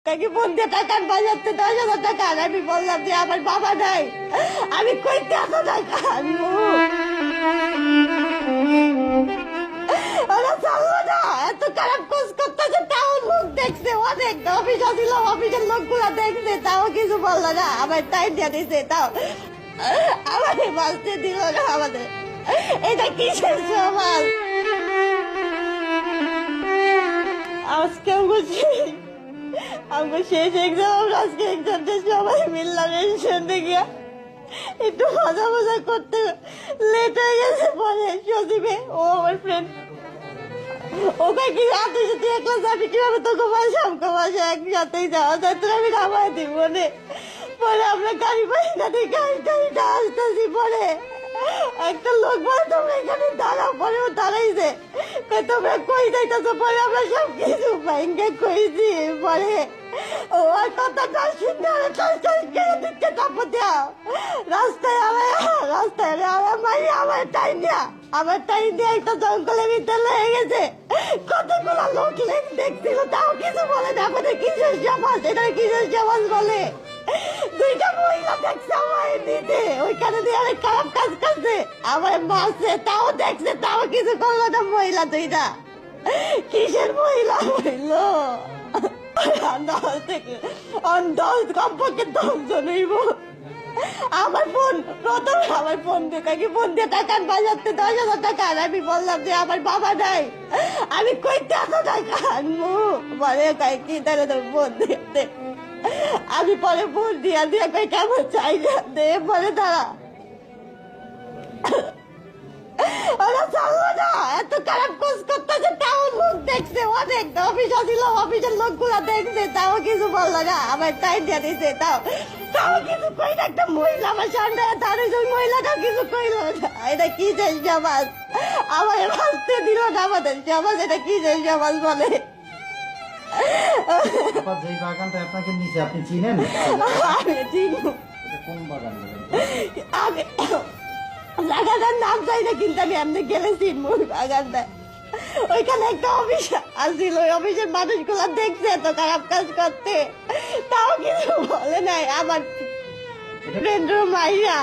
কাকে ফোন দিয়ে টাকার বাজাতে 10,000 টাকা আর আমি বললাম যে আমার বাবা নাই, আমি কইতে এত টাকা আনবো? ওরা চাললো না, এত খারাপ খোঁজ করতেছে, তাও লোক দেখছে, অনেক অফিস আসছিল, অফিসের লোকগুলা দেখছে, তাও কিছু বললো না, আমার টাইম দিয়ে দিছে, তাও আমাদের বাঁচতে দিল না। আমাদের এটা কিসের সমাজ? আজকে আমাকে শেষ এক্সাম, আজকে এক্সামটা সবাই মিললাম রেস্টুরেন্টে গিয়া একটু মজা মজা করতে লেট হয়ে গেছে। পরে সজীবে, ও আমার ফ্রেন্ড, ওকে কি তুই যদি একলা যাবি কিভাবে, তোকে বাসা আমাকে বাসা একসাথেই যাওয়া যায়, তোর আমি নামাই দিব মনে। পরে আমরা গাড়ি পাই না, গাড়িটা আসতেছি, পরে একটা লোক বলে তোমরা এখানে দাঁড়াও, পরে ও দাঁড়াইছে, তোমরা কই যাইতেছো? পরে আমরা সব কিছু ভাইঙ্গে কইছি। পরে ও আর কথাটা শুনে দিচ্ছে, তারপর দেওয়া রাস্তায় আমার টাইম দেয়া, আমার টাইম দিয়ে একটা জঙ্গলের ভিতরে লেগে গেছে। কতগুলো লোক দেখছিল, তাও কিছু বলে না। আমাদের কিসের সমাজ, এটা কিসের সমাজ বলে? দুইটা মহিলা দেখছে আমার দিতে, ওইখানে দিয়ে অনেক খারাপ কাজ করছে, আমার মারছে, তাও দেখছে, তাও কিছু করলো না। মহিলা দুইটা কিসের মহিলা হইলো? কমপক্ষে 10 জন হইব। আমার ফোন দিয়ে টাকার বাজাতে 10,000 টাকা আর আমি বললাম যে আমার বাবা নাই, আমি কইতে এত টাকা আনবো? বলে কি তাহলে তো ফোন দিতে, আমি পরে ফোন দিয়া কই কেমন চাই দে, বলে তারা ওরা চাললো না, এত খারাপ খোঁজ করতেছে, তাও লোক দেখছে, অনেক অফিস আসছিল, অফিসের লোকগুলা দেখছে, তাও কিছু বললো না, আমার টাইম দিয়ে দিছে, তাও কিছু কই না। একটা মহিলা আমার সামনে দাঁড়িয়েছে, ওই মহিলাটা কিছু কইলো না। এটা কি যে সমাজ? আমার বাঁচতে দিল না আমাদের সমাজ, এটা কি যে সমাজ বলে? যে বাগানটা আপনাকে নিচে, আপনি চিনেন? আমি চিনি, কোন বাগান? আমি জায়গাটার নাম চাই না, কিন্তু আমি এমনি গেলে চিনবো বাগানটা। ওইখানে একটা অফিস আসছিল, ওই অফিসের মানুষগুলো দেখছে তো খারাপ কাজ করতে, তাও কিছু বলে নাই। আমার ফ্রেন্ড মাইয়া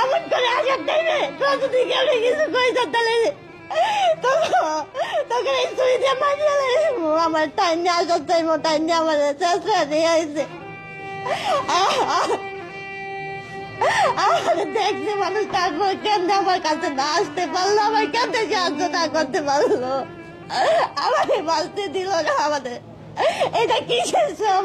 এমন করে আসার টাইমে যদি কেউ কিছু কইছে, তাহলে তখন এই ছুরি দিয়ে মারিয়ে আমার টাইম নিয়ে আসার টাইম, টাইম নিয়ে আমার চেষ্টা নিয়ে আসছে। দেখছে মানুষ, তারপর কেন আমার কাছে না আসতে পারলো, আমার কাছে সাহায্য না করতে পারলো, আমাকে বাঁচতে দিল না। আমাদের এটা কিসের সব?